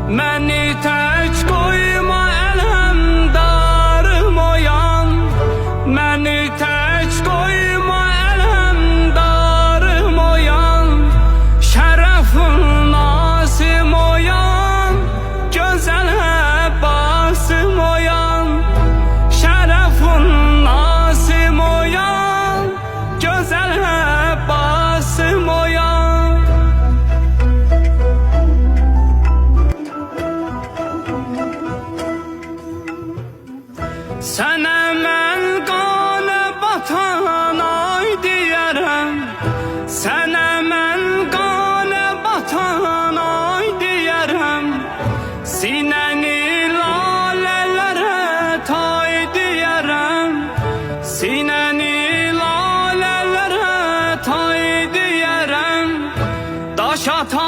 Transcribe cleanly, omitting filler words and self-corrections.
Məni tək qoyma ələmdarım oyan, məni tək qoyma ələmdarım oyan, şərəfin nazım oyan, gözəl Əbbasım oyan, şərəfin nazım oyan, gözəl Əbbasım oyan. Sənə mən qanə batan ay deyərəm, sənə mən qanə batan ay deyərəm, sinəni lalələrə tay deyərəm, sinəni lalələrə tay deyərəm, daş atan